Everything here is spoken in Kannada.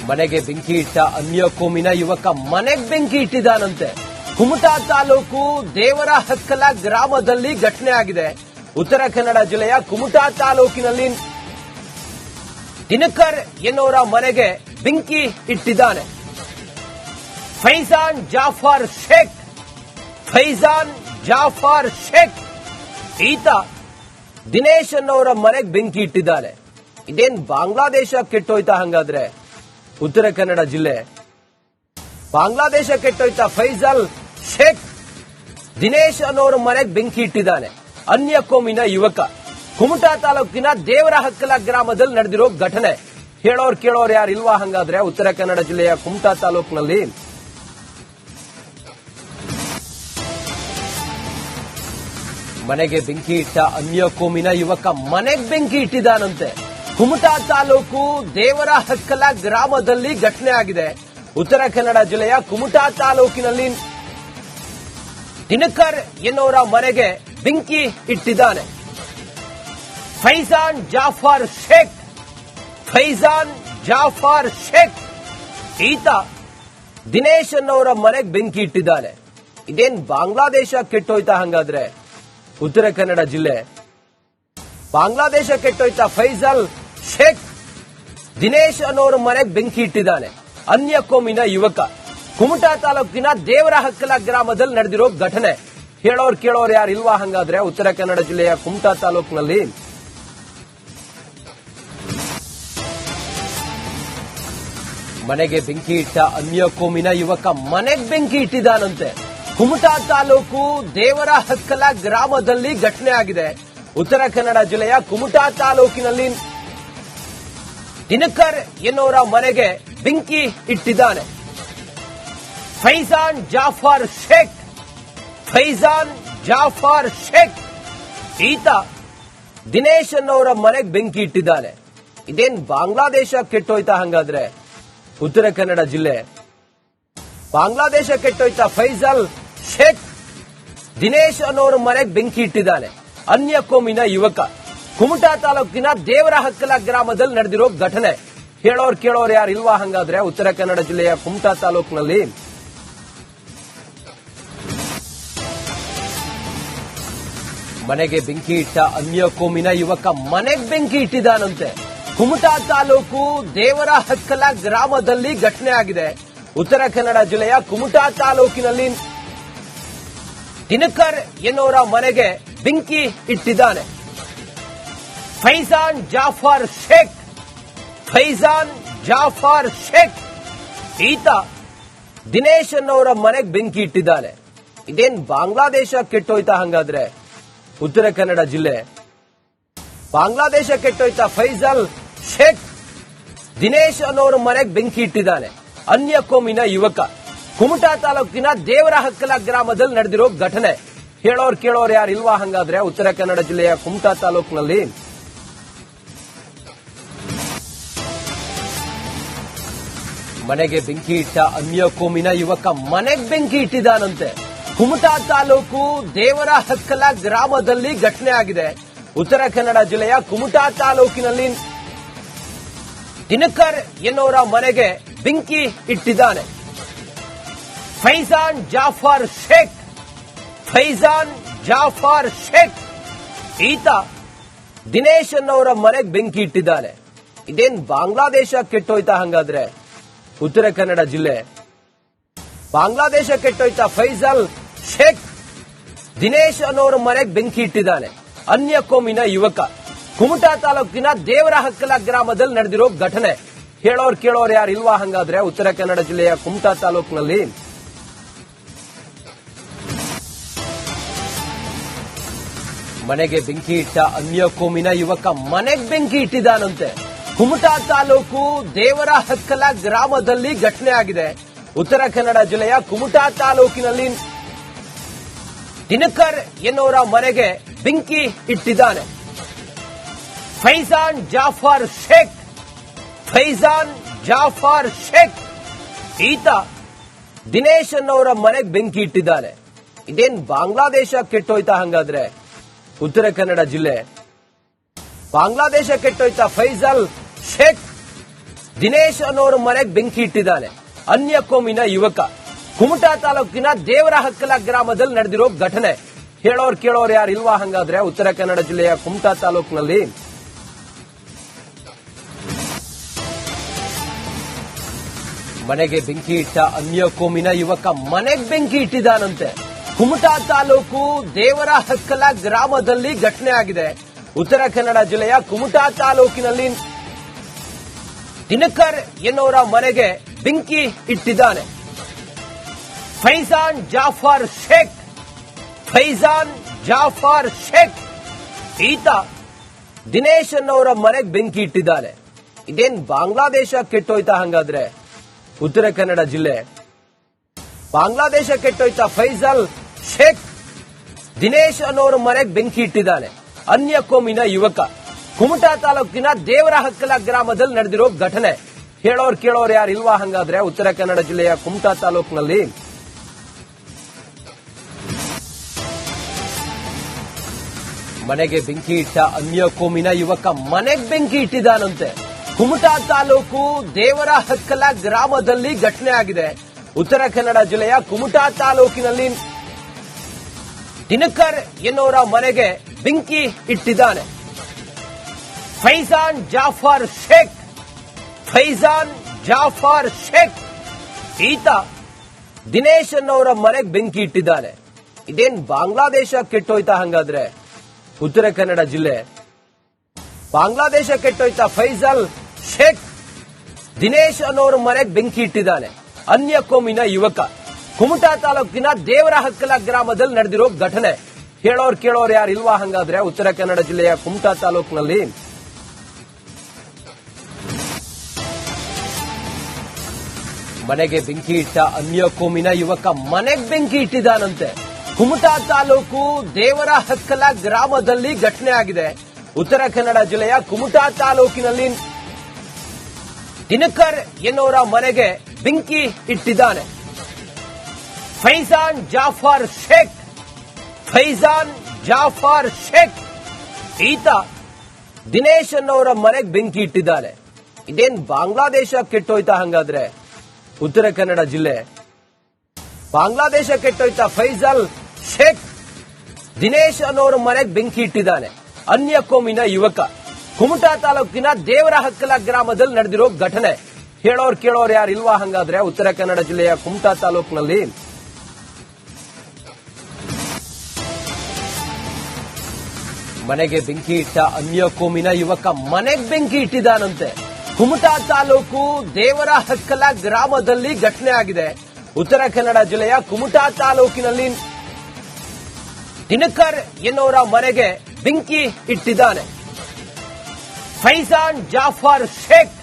ಮನೆಗೆ ಬೆಂಕಿ ಇಟ್ಟ ಅನ್ಯ ಕೋಮಿನ ಯುವಕ ಮನೆಗೆ ಬೆಂಕಿ ಇಟ್ಟಿದ್ದಾನಂತೆ. ಕುಮಟಾ ತಾಲೂಕು ದೇವರಹಕ್ಕಲ ಗ್ರಾಮದಲ್ಲಿ ಘಟನೆ ಆಗಿದೆ. ಉತ್ತರ ಕನ್ನಡ ಜಿಲ್ಲೆಯ ಕುಮಟಾ ತಾಲೂಕಿನಲ್ಲಿ ದಿನಕರ್ ಎನ್ನುವರ ಮನೆಗೆ ಬೆಂಕಿ ಇಟ್ಟಿದ್ದಾನೆ. ಫೈಜಾನ್ ಜಾಫರ್ ಶೇಖ್ ಈತ ದಿನೇಶ್ ಅನ್ನೋರ ಮನೆಗೆ ಬೆಂಕಿ ಇಟ್ಟಿದ್ದಾನೆ. ಇದೇನ್ ಬಾಂಗ್ಲಾದೇಶ ಕೆಟ್ಟೋಯ್ತಾ? ಹಂಗಾದ್ರೆ ಉತ್ತರ ಕನ್ನಡ ಜಿಲ್ಲೆ ಬಾಂಗ್ಲಾದೇಶ ಕೆಟ್ಟೋಯ್ತಾ? ಫೈಜಲ್ ಶೇಖ್ ದಿನೇಶ್ ಅನ್ನೋರ ಮನೆಗೆ ಬೆಂಕಿ ಇಟ್ಟಿದ್ದಾನೆ. ಅನ್ಯ ಕೋಮಿನ ಯುವಕ. ಕುಮಟಾ ತಾಲೂಕಿನ ದೇವರಹಕ್ಕಲ ಗ್ರಾಮದಲ್ಲಿ ನಡೆದಿರೋ ಘಟನೆ. ಹೇಳೋರ್ ಕೇಳೋರ್ ಯಾರು ಇಲ್ವಾ? ಹಂಗಾದ್ರೆ ಉತ್ತರ ಕನ್ನಡ ಜಿಲ್ಲೆಯ ಕುಮಟಾ ತಾಲೂಕಿನಲ್ಲಿ ಮನೆಗೆ ಬೆಂಕಿ ಇಟ್ಟ ಅನ್ಯ ಕೋಮಿನ ಯುವಕ ಮನೆಗೆ ಬೆಂಕಿ ಇಟ್ಟಿದ್ದಾನಂತೆ. ಕುಮಟಾ ತಾಲೂಕು ದೇವರಹಕ್ಕಲ ಗ್ರಾಮದಲ್ಲಿ ಘಟನೆ ಆಗಿದೆ. ಉತ್ತರ ಕನ್ನಡ ಜಿಲ್ಲೆಯ ಕುಮಟಾ ತಾಲೂಕಿನಲ್ಲಿ ದಿನಕರ್ ಎನ್ನುವರ ಮನೆಗೆ ಬೆಂಕಿ ಇಟ್ಟಿದ್ದಾನೆ. ಫೈಜಾನ್ ಜಾಫರ್ ಶೇಖ್ ಈತ ದಿನೇಶ್ ಅನ್ನೋರ ಮನೆಗೆ ಬೆಂಕಿ ಇಟ್ಟಿದ್ದಾನೆ. ಇದೇನ್ ಬಾಂಗ್ಲಾದೇಶ ಕೆಟ್ಟೋಯ್ತಾ? ಹಂಗಾದ್ರೆ ಉತ್ತರ ಕನ್ನಡ ಜಿಲ್ಲೆ ಬಾಂಗ್ಲಾದೇಶ ಕೆಟ್ಟೋಯ್ತಾ? ಫೈಜಲ್ ಶೇಖ್ ದಿನೇಶ್ ಅನ್ನೋರ ಮನೆಗೆ ಬೆಂಕಿ ಇಟ್ಟಿದ್ದಾನೆ. ಅನ್ಯ ಕೋಮಿನ ಯುವಕ. ಕುಮಟಾ ತಾಲೂಕಿನ ದೇವರಹಕ್ಕಲ ಗ್ರಾಮದಲ್ಲಿ ನಡೆದಿರೋ ಘಟನೆ. ಹೇಳೋರ್ ಕೇಳೋರ್ ಯಾರು ಇಲ್ವಾ? ಹಂಗಾದ್ರೆ ಉತ್ತರ ಕನ್ನಡ ಜಿಲ್ಲೆಯ ಕುಮಟಾ ತಾಲೂಕಿನಲ್ಲಿ ಮನೆಗೆ ಬೆಂಕಿ ಇಟ್ಟ ಅನ್ಯ ಕೋಮಿನ ಯುವಕ ಮನೆಗೆ ಬೆಂಕಿ ಇಟ್ಟಿದ್ದಾನಂತೆ. ಕುಮಟಾ ತಾಲೂಕು ದೇವರಹಕ್ಕಲ ಗ್ರಾಮದಲ್ಲಿ ಘಟನೆ ಆಗಿದೆ. ಉತ್ತರ ಕನ್ನಡ ಜಿಲ್ಲೆಯ ಕುಮಟಾ ತಾಲೂಕಿನಲ್ಲಿ ದಿನಕರ್ ಎನ್ನುವರ ಮನೆಗೆ ಬೆಂಕಿ ಇಟ್ಟಿದ್ದಾನೆ. ಫೈಜಾನ್ ಜಾಫರ್ ಶೇಖ್ ಈತ ದಿನೇಶ್ ಅನ್ನೋರ ಮನೆಗೆ ಬೆಂಕಿ ಇಟ್ಟಿದ್ದಾನೆ. ಇದೇನ್ ಬಾಂಗ್ಲಾದೇಶ ಕೆಟ್ಟೋಯ್ತಾ? ಹಂಗಾದ್ರೆ ಉತ್ತರ ಕನ್ನಡ ಜಿಲ್ಲೆ ಬಾಂಗ್ಲಾದೇಶ ಕೆಟ್ಟೋಯ್ತಾ? ಫೈಜಲ್ ಶೇಖ್ ದಿನೇಶ್ ಅನ್ನೋರ ಮನೆಗೆ ಬೆಂಕಿ ಇಟ್ಟಿದ್ದಾನೆ. ಅನ್ಯ ಕೋಮಿನ ಯುವಕ. ಕುಮಟಾ ತಾಲೂಕಿನ ದೇವರಹಕ್ಕಲ ಗ್ರಾಮದಲ್ಲಿ ನಡೆದಿರೋ ಘಟನೆ. ಹೇಳೋರ್ ಕೇಳೋರ್ ಯಾರು ಇಲ್ವಾ? ಹಂಗಾದ್ರೆ ಉತ್ತರ ಕನ್ನಡ ಜಿಲ್ಲೆಯ ಕುಮಟಾ ತಾಲೂಕಿನಲ್ಲಿ ಮನೆಗೆ ಬೆಂಕಿ ಇಟ್ಟ ಅನ್ಯ ಕೋಮಿನ ಯುವಕ ಮನೆಗೆ ಬೆಂಕಿ ಇಟ್ಟಿದ್ದಾನಂತೆ. ಕುಮಟಾ ತಾಲೂಕು ದೇವರಹಕ್ಕಲ ಗ್ರಾಮದಲ್ಲಿ ಘಟನೆ ಆಗಿದೆ. ಉತ್ತರ ಕನ್ನಡ ಜಿಲ್ಲೆಯ ಕುಮಟಾ ತಾಲೂಕಿನಲ್ಲಿ ದಿನಕರ್ ಎನ್ನುವರ ಮನೆಗೆ ಬೆಂಕಿ ಇಟ್ಟಿದ್ದಾನೆ. ಫೈಜಾನ್ ಜಾಫರ್ ಶೇಖ್ ಈತ ದಿನೇಶ್ ಅನ್ನೋರ ಮನೆಗೆ ಬೆಂಕಿ ಇಟ್ಟಿದ್ದಾನೆ. ಇದೇನ್ ಬಾಂಗ್ಲಾದೇಶ ಕೆಟ್ಟೋಯ್ತಾ? ಹಂಗಾದ್ರೆ ಉತ್ತರ ಕನ್ನಡ ಜಿಲ್ಲೆ ಬಾಂಗ್ಲಾದೇಶ ಕೆಟ್ಟೋಯ್ತಾ? ಫೈಜಲ್ ಶೇಖ್ ದಿನೇಶ್ ಅನ್ನೋರ ಮನೆಗೆ ಬೆಂಕಿ ಇಟ್ಟಿದ್ದಾನೆ. ಅನ್ಯ ಕೋಮಿನ ಯುವಕ. ಕುಮಟಾ ತಾಲೂಕಿನ ದೇವರಹಕ್ಕಲ ಗ್ರಾಮದಲ್ಲಿ ನಡೆದಿರೋ ಘಟನೆ. ಹೇಳೋರ್ ಕೇಳೋರ್ ಯಾರು ಇಲ್ವಾ? ಹಂಗಾದ್ರೆ ಉತ್ತರ ಕನ್ನಡ ಜಿಲ್ಲೆಯ ಕುಮಟಾ ತಾಲೂಕಿನಲ್ಲಿ ಮನೆಗೆ ಬೆಂಕಿ ಇಟ್ಟ ಅನ್ಯ ಕೋಮಿನ ಯುವಕ ಮನೆಗೆ ಬೆಂಕಿ ಇಟ್ಟಿದ್ದಾನಂತೆ. ಕುಮಟಾ ತಾಲೂಕು ದೇವರಹಕ್ಕಲ ಗ್ರಾಮದಲ್ಲಿ ಘಟನೆ ಆಗಿದೆ. ಉತ್ತರ ಕನ್ನಡ ಜಿಲ್ಲೆಯ ಕುಮಟಾ ತಾಲೂಕಿನಲ್ಲಿ ದಿನಕರ್ ಎನ್ನುವರ ಮನೆಗೆ ಬೆಂಕಿ ಇಟ್ಟಿದ್ದಾನೆ. ಫೈಜಾನ್ ಜಾಫರ್ ಶೇಖ್ ಈತ ದಿನೇಶ್ ಅನ್ನೋರ ಮನೆಗೆ ಬೆಂಕಿ ಇಟ್ಟಿದ್ದಾನೆ. ಇದೇನ್ ಬಾಂಗ್ಲಾದೇಶ ಕೆಟ್ಟೋಯ್ತಾ? ಹಂಗಾದ್ರೆ ಉತ್ತರ ಕನ್ನಡ ಜಿಲ್ಲೆ ಬಾಂಗ್ಲಾದೇಶ ಕೆಟ್ಟೋಯ್ತಾ? ಫೈಜಲ್ ಶೇಖ್ ದಿನೇಶ್ ಅನ್ನೋರ ಮನೆಗೆ ಬೆಂಕಿ ಇಟ್ಟಿದ್ದಾನೆ. ಅನ್ಯ ಕೋಮಿನ ಯುವಕ. ಕುಮಟಾ ತಾಲೂಕಿನ ದೇವರಹಕ್ಕಲ ಗ್ರಾಮದಲ್ಲಿ ನಡೆದಿರೋ ಘಟನೆ. ಹೇಳೋರ್ ಕೇಳೋರ್ ಯಾರು ಇಲ್ವಾ? ಹಂಗಾದ್ರೆ ಉತ್ತರ ಕನ್ನಡ ಜಿಲ್ಲೆಯ ಕುಮಟಾ ತಾಲೂಕಿನಲ್ಲಿ ಮನೆಗೆ ಬೆಂಕಿ ಇಟ್ಟ ಅನ್ಯ ಕೋಮಿನ ಯುವಕ ಮನೆಗೆ ಬೆಂಕಿ ಇಟ್ಟಿದ್ದಾನಂತೆ. ಕುಮಟಾ ತಾಲೂಕು ದೇವರಹಕ್ಕಲ ಗ್ರಾಮದಲ್ಲಿ ಘಟನೆ ಆಗಿದೆ. ಉತ್ತರ ಕನ್ನಡ ಜಿಲ್ಲೆಯ ಕುಮಟಾ ತಾಲೂಕಿನಲ್ಲಿ ದಿನಕರ್ ಎನ್ನುವರ ಮನೆಗೆ ಬೆಂಕಿ ಇಟ್ಟಿದ್ದಾನೆ. ಫೈಜಾನ್ ಜಾಫರ್ ಶೇಖ್ ಈತ ದಿನೇಶ್ ಅನ್ನೋರ ಮನೆಗೆ ಬೆಂಕಿ ಇಟ್ಟಿದ್ದಾನೆ. ಇದೇನ್ ಬಾಂಗ್ಲಾದೇಶ ಕೆಟ್ಟೋಯ್ತಾ? ಹಂಗಾದ್ರೆ ಉತ್ತರ ಕನ್ನಡ ಜಿಲ್ಲೆ ಬಾಂಗ್ಲಾದೇಶ ಕೆಟ್ಟೋಯ್ತಾ? ಫೈಜಲ್ ಶೇಖ್ ದಿನೇಶ್ ಅನ್ನೋರ ಮನೆಗೆ ಬೆಂಕಿ ಇಟ್ಟಿದ್ದಾನೆ. ಅನ್ಯ ಕೋಮಿನ ಯುವಕ. ಕುಮಟಾ ತಾಲೂಕಿನ ದೇವರಹಕ್ಕಲ ಗ್ರಾಮದಲ್ಲಿ ನಡೆದಿರೋ ಘಟನೆ. ಹೇಳೋರು ಕೇಳೋರು ಯಾರು ಇಲ್ವಾ? ಹಂಗಾದ್ರೆ ಉತ್ತರ ಕನ್ನಡ ಜಿಲ್ಲೆಯ ಕುಮಟಾ ತಾಲೂಕಿನಲ್ಲಿ ಮನೆಗೆ ಬೆಂಕಿ ಇಟ್ಟ ಅನ್ಯ ಕೋಮಿನ ಯುವಕ ಮನೆಗೆ ಬೆಂಕಿ ಇಟ್ಟಿದ್ದಾನಂತೆ. ಕುಮಟಾ ತಾಲೂಕು ದೇವರಹಕ್ಕಲ ಗ್ರಾಮದಲ್ಲಿ ಘಟನೆ ಆಗಿದೆ. ಉತ್ತರ ಕನ್ನಡ ಜಿಲ್ಲೆಯ ಕುಮಟಾ ತಾಲೂಕಿನಲ್ಲಿ ದಿನಕರ್ ಎನ್ನುವರ ಮನೆಗೆ ಬೆಂಕಿ ಇಟ್ಟಿದ್ದಾನೆ. ಫೈಜಾನ್ ಜಾಫರ್ ಶೇಖ್ ಈತ ದಿನೇಶ್ ಅನ್ನೋರ ಮನೆಗೆ ಬೆಂಕಿ ಇಟ್ಟಿದ್ದಾನೆ. ಇದೇನ್ ಬಾಂಗ್ಲಾದೇಶ ಕೆಟ್ಟೋಯ್ತಾ? ಹಂಗಾದ್ರೆ ಉತ್ತರ ಕನ್ನಡ ಜಿಲ್ಲೆ ಬಾಂಗ್ಲಾದೇಶ ಕೆಟ್ಟೋಯ್ತಾ? ಫೈಜಲ್ ಶೇಖ್ ದಿನೇಶ್ ಅನ್ನೋರ ಮನೆಗೆ ಬೆಂಕಿ ಇಟ್ಟಿದ್ದಾನೆ. ಅನ್ಯ ಕೋಮಿನ ಯುವಕ. ಕುಮಟಾ ತಾಲೂಕಿನ ದೇವರಹಕ್ಕಲ ಗ್ರಾಮದಲ್ಲಿ ನಡೆದಿರೋ ಘಟನೆ. ಹೇಳೋರು ಕೇಳೋರು ಯಾರು ಇಲ್ವಾ? ಹಂಗಾದ್ರೆ ಉತ್ತರ ಕನ್ನಡ ಜಿಲ್ಲೆಯ ಕುಮಟಾ ತಾಲೂಕಿನಲ್ಲಿ ಮನೆಗೆ ಬೆಂಕಿ ಇಟ್ಟ ಅನ್ಯ ಕೋಮಿನ ಯುವಕ ಮನೆಗೆ ಬೆಂಕಿ ಇಟ್ಟಿದ್ದಾನಂತೆ. ಕುಮಟಾ ತಾಲೂಕು ದೇವರಹಕ್ಕಲ ಗ್ರಾಮದಲ್ಲಿ ಘಟನೆ ಆಗಿದೆ. ಉತ್ತರ ಕನ್ನಡ ಜಿಲ್ಲೆಯ ಕುಮಟಾ ತಾಲೂಕಿನಲ್ಲಿ ದಿನಕರ್ ಎನ್ನುವರ ಮನೆಗೆ ಬೆಂಕಿ ಇಟ್ಟಿದ್ದಾನೆ. ಫೈಜಾನ್ ಜಾಫರ್ ಶೇಖ್ ಈತ ದಿನೇಶ್ ಅನ್ನೋರ ಮನೆಗೆ ಬೆಂಕಿ ಇಟ್ಟಿದ್ದಾನೆ. ಇದೇನ್ ಬಾಂಗ್ಲಾದೇಶ ಕೆಟ್ಟೋಯ್ತಾ? ಹಂಗಾದ್ರೆ ಉತ್ತರ ಕನ್ನಡ ಜಿಲ್ಲೆ ಬಾಂಗ್ಲಾದೇಶ ಕೆಟ್ಟೋಯ್ತಾ? ಫೈಜಲ್ ಶೇಖ್ ದಿನೇಶ್ ಅನ್ನೋರ ಮನೆಗೆ ಬೆಂಕಿ ಇಟ್ಟಿದ್ದಾನೆ. ಅನ್ಯ ಕೋಮಿನ ಯುವಕ. ಕುಮಟಾ ತಾಲೂಕಿನ ದೇವರಹಕ್ಕಲ ಗ್ರಾಮದಲ್ಲಿ ನಡೆದಿರೋ ಘಟನೆ. ಹೇಳೋರು ಕೇಳೋರು ಯಾರು ಇಲ್ವಾ? ಹಂಗಾದ್ರೆ ಉತ್ತರ ಕನ್ನಡ ಜಿಲ್ಲೆಯ ಕುಮಟಾ ತಾಲೂಕಿನಲ್ಲಿ ಮನೆಗೆ ಬೆಂಕಿ ಇಟ್ಟ ಅನ್ಯ ಕೋಮಿನ ಯುವಕ ಮನೆಗೆ ಬೆಂಕಿ ಇಟ್ಟಿದ್ದಾನಂತೆ. ಕುಮಟಾ ತಾಲೂಕು ದೇವರಹಕ್ಕಲ ಗ್ರಾಮದಲ್ಲಿ ಘಟನೆ ಆಗಿದೆ. ಉತ್ತರ ಕನ್ನಡ ಜಿಲ್ಲೆಯ ಕುಮಟಾ ತಾಲೂಕಿನಲ್ಲಿ ದಿನಕರ್ ಎನ್ನುವರ ಮನೆಗೆ ಬೆಂಕಿ ಇಟ್ಟಿದ್ದಾನೆ. ಫೈಜಾನ್ ಜಾಫರ್ ಶೇಖ್ ಈತ ದಿನೇಶ್ ಅನ್ನೋರ ಮನೆಗೆ ಬೆಂಕಿ ಇಟ್ಟಿದ್ದಾನೆ. ಇದೇನ್ ಬಾಂಗ್ಲಾದೇಶ ಕೆಟ್ಟೋಯ್ತಾ? ಹಂಗಾದ್ರೆ ಉತ್ತರ ಕನ್ನಡ ಜಿಲ್ಲೆ ಬಾಂಗ್ಲಾದೇಶ ಕೆಟ್ಟೋಯ್ತಾ? ಫೈಜಲ್ ಶೇಖ್ ದಿನೇಶ್ ಅನ್ನೋರ ಮನೆಗೆ ಬೆಂಕಿ ಇಟ್ಟಿದ್ದಾನೆ. ಅನ್ಯ ಕೋಮಿನ ಯುವಕ. ಕುಮಟಾ ತಾಲೂಕಿನ ದೇವರಹಕ್ಕಲ ಗ್ರಾಮದಲ್ಲಿ ನಡೆದಿರೋ ಘಟನೆ. ಹೇಳೋರು ಕೇಳೋರು ಯಾರು ಇಲ್ವಾ? ಹಂಗಾದ್ರೆ ಉತ್ತರ ಕನ್ನಡ ಜಿಲ್ಲೆಯ ಕುಮಟಾ ತಾಲೂಕಿನಲ್ಲಿ ಮನೆಗೆ ಬೆಂಕಿ ಇಟ್ಟ ಅನ್ಯ ಕೋಮಿನ ಯುವಕ ಮನೆಗೆ ಬೆಂಕಿ ಇಟ್ಟಿದ್ದಾನಂತೆ. ಕುಮಟಾ ತಾಲೂಕು ದೇವರಹಕ್ಕಲ ಗ್ರಾಮದಲ್ಲಿ ಘಟನೆ ಆಗಿದೆ. ಉತ್ತರ ಕನ್ನಡ ಜಿಲ್ಲೆಯ ಕುಮಟಾ ತಾಲೂಕಿನಲ್ಲಿ ದಿನಕರ್ ಎನ್ನುವರ ಮನೆಗೆ ಬೆಂಕಿ ಇಟ್ಟಿದ್ದಾನೆ. ಫೈಜಾನ್ ಜಾಫರ್ ಶೇಖ್